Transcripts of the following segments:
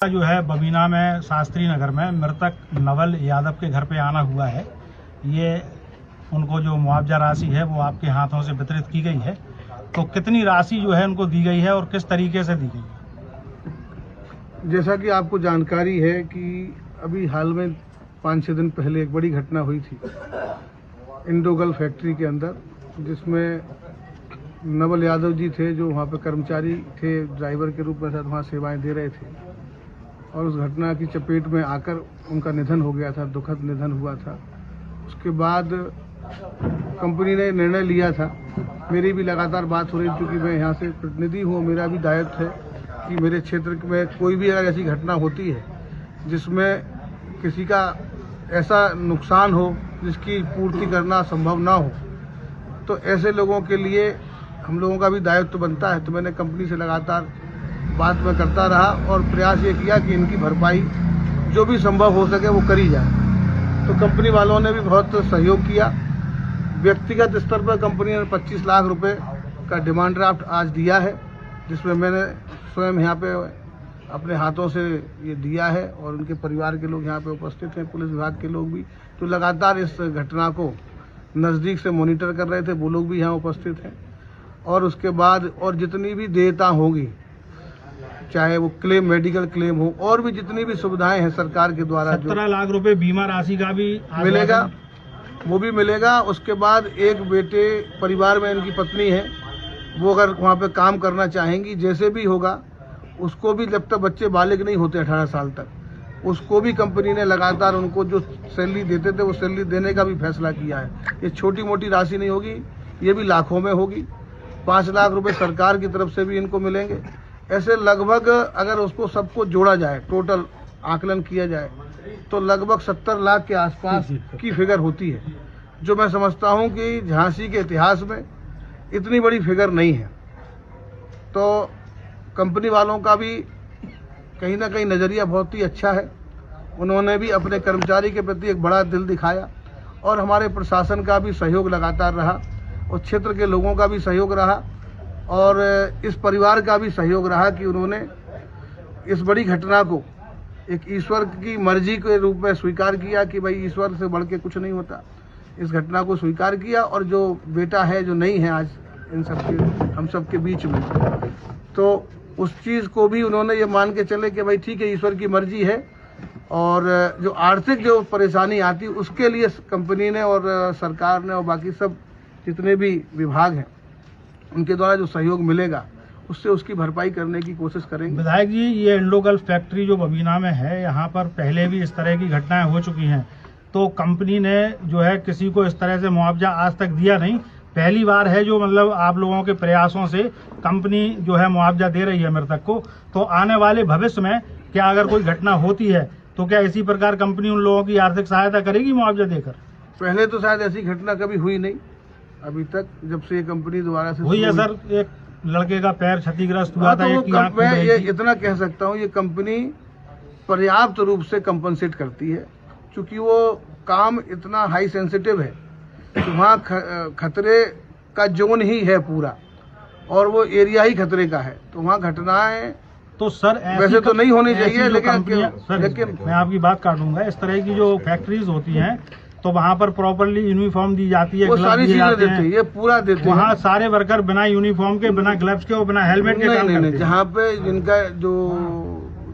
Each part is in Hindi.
जो है बबीना में शास्त्री नगर में मृतक नवल यादव के घर पे आना हुआ है। ये उनको जो मुआवजा राशि है वो आपके हाथों से वितरित की गई है। तो कितनी राशि जो है उनको दी गई है और किस तरीके से दी गई है? जैसा कि आपको जानकारी है कि अभी हाल में 5-6 दिन पहले एक बड़ी घटना हुई थी इंडोगल फैक्ट्री के अंदर, जिसमें नवल यादव जी थे जो वहाँ पे कर्मचारी थे, ड्राइवर के रूप में साथ वहाँ सेवाएं दे रहे थे, और उस घटना की चपेट में आकर उनका निधन हो गया था, दुखद निधन हुआ था। उसके बाद कंपनी ने निर्णय लिया था, मेरी भी लगातार बात हो रही, क्योंकि मैं यहाँ से प्रतिनिधि हूँ, मेरा भी दायित्व है कि मेरे क्षेत्र में कोई भी अगर ऐसी घटना होती है जिसमें किसी का ऐसा नुकसान हो जिसकी पूर्ति करना संभव ना हो, तो ऐसे लोगों के लिए हम लोगों का भी दायित्व बनता है। तो मैंने कंपनी से लगातार बात में करता रहा और प्रयास ये किया कि इनकी भरपाई जो भी संभव हो सके वो करी जाए। तो कंपनी वालों ने भी बहुत सहयोग किया। व्यक्तिगत स्तर पर कंपनी ने 25 लाख रुपए का डिमांड ड्राफ्ट आज दिया है, जिसमें मैंने स्वयं यहाँ पे अपने हाथों से ये दिया है, और उनके परिवार के लोग यहाँ पे उपस्थित हैं, पुलिस विभाग के लोग भी तो लगातार इस घटना को नज़दीक से मॉनिटर कर रहे थे, वो लोग भी यहाँ उपस्थित हैं। और उसके बाद और जितनी भी देयता होगी, चाहे वो क्लेम, मेडिकल क्लेम हो, और भी जितनी भी सुविधाएं हैं सरकार के द्वारा, 17 लाख रुपए बीमा राशि का भी मिलेगा, वो भी मिलेगा। उसके बाद एक बेटे परिवार में इनकी पत्नी है, वो अगर वहाँ पे काम करना चाहेंगी, जैसे भी होगा, उसको भी, जब तक बच्चे बालिग नहीं होते 18 साल तक, उसको भी कंपनी ने लगातार उनको जो सैलरी देते थे वो सैलरी देने का भी फैसला किया है। ये छोटी मोटी राशि नहीं होगी, ये भी लाखों में होगी। 5 लाख रुपए सरकार की तरफ से भी इनको मिलेंगे। ऐसे लगभग अगर उसको सबको जोड़ा जाए, टोटल आकलन किया जाए, तो लगभग 70 लाख के आसपास की फिगर होती है, जो मैं समझता हूं कि झांसी के इतिहास में इतनी बड़ी फिगर नहीं है। तो कंपनी वालों का भी कहीं ना कहीं नज़रिया बहुत ही अच्छा है। उन्होंने भी अपने कर्मचारी के प्रति एक बड़ा दिल दिखाया, और हमारे प्रशासन का भी सहयोग लगातार रहा, और क्षेत्र के लोगों का भी सहयोग रहा, और इस परिवार का भी सहयोग रहा कि उन्होंने इस बड़ी घटना को एक ईश्वर की मर्जी के रूप में स्वीकार किया कि भाई ईश्वर से बढ़ के कुछ नहीं होता। इस घटना को स्वीकार किया, और जो बेटा है जो नहीं है आज इन सबके, हम सबके बीच में, तो उस चीज़ को भी उन्होंने ये मान के चले कि भाई ठीक है, ईश्वर की मर्जी है, और जो आर्थिक जो परेशानी आती उसके लिए कंपनी ने और सरकार ने और बाकी सब जितने भी विभाग हैं उनके द्वारा जो सहयोग मिलेगा उससे उसकी भरपाई करने की कोशिश करेंगे। विधायक जी, ये इंडोगल फैक्ट्री जो बबीना में है, यहाँ पर पहले भी इस तरह की घटनाएं हो चुकी हैं, तो कंपनी ने जो है किसी को इस तरह से मुआवजा आज तक दिया नहीं। पहली बार है जो मतलब आप लोगों के प्रयासों से कंपनी जो है मुआवजा दे रही है मृतक को। तो आने वाले भविष्य में क्या अगर कोई घटना होती है तो क्या इसी प्रकार कंपनी उन लोगों की आर्थिक सहायता करेगी मुआवजा देकर? पहले तो शायद ऐसी घटना कभी हुई नहीं अभी तक, जब से ये कंपनी द्वारा से हुई है सर। एक लड़के का पैर क्षतिग्रस्त हुआ था। मैं ये इतना कह सकता हूँ, ये कंपनी पर्याप्त रूप से कंपनसेट करती है, क्योंकि वो काम इतना हाई सेंसिटिव है, वहाँ खतरे का जोन ही है पूरा, और वो एरिया ही खतरे का है, तो वहाँ घटनाएं तो सर वैसे तो नहीं होनी चाहिए, लेकिन मैं आपकी बात काटूंगा। इस तरह की जो फैक्ट्रीज होती हैं तो वहाँ पर प्रॉपरली यूनिफॉर्म दी जाती है, वो सारी चीजें देते हैं, ये पूरा देते हैं। वहाँ सारे वर्कर बिना यूनिफॉर्म के, बिना ग्लव्स के और बिना हेलमेट के काम करते हैं। जहाँ पे जिनका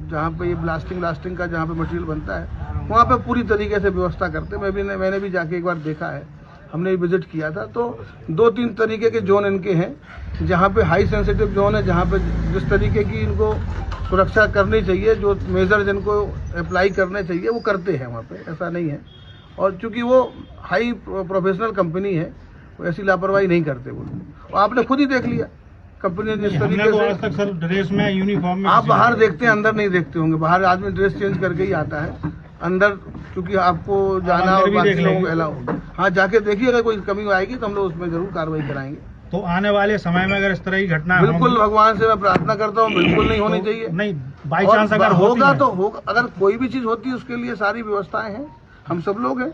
जहाँ पे ये ब्लास्टिंग का जहाँ पे मटेरियल बनता है, वहाँ पे पूरी तरीके से व्यवस्था करते हैं। मैंने भी जाके एक बार देखा है, हमने विजिट किया था। तो 2-3 तरीके के जोन इनके हैं, जहाँ पे हाई सेंसिटिव जोन है, जहाँ पे जिस तरीके की इनको सुरक्षा करनी चाहिए, जो मेजर जिनको अप्लाई करने चाहिए वो करते हैं वहाँ पे, ऐसा नहीं है। और चूंकि वो हाई प्रोफेशनल कंपनी है, वो ऐसी लापरवाही नहीं करते वो लोग। और आपने खुद ही देख लिया कंपनी ने जिस तरीके से, आज तक सर ड्रेस में, यूनिफॉर्म में, आप बाहर देखते हैं, अंदर नहीं देखते होंगे। बाहर आदमी ड्रेस चेंज करके ही आता है, अंदर क्योंकि आपको जाना और बाकी लोगों को अलाउ। हाँ, जाके देखिए, अगर कोई कमी आएगी तो हम लोग उसमें जरूर कार्रवाई कराएंगे। तो आने वाले समय में अगर इस तरह की घटना, बिल्कुल भगवान से मैं प्रार्थना करता हूँ, बिल्कुल नहीं होनी चाहिए। नहीं, बाई चांस अगर होगा तो होगा, अगर कोई भी चीज होती है उसके लिए सारी व्यवस्थाएं हैं, हम सब लोग हैं।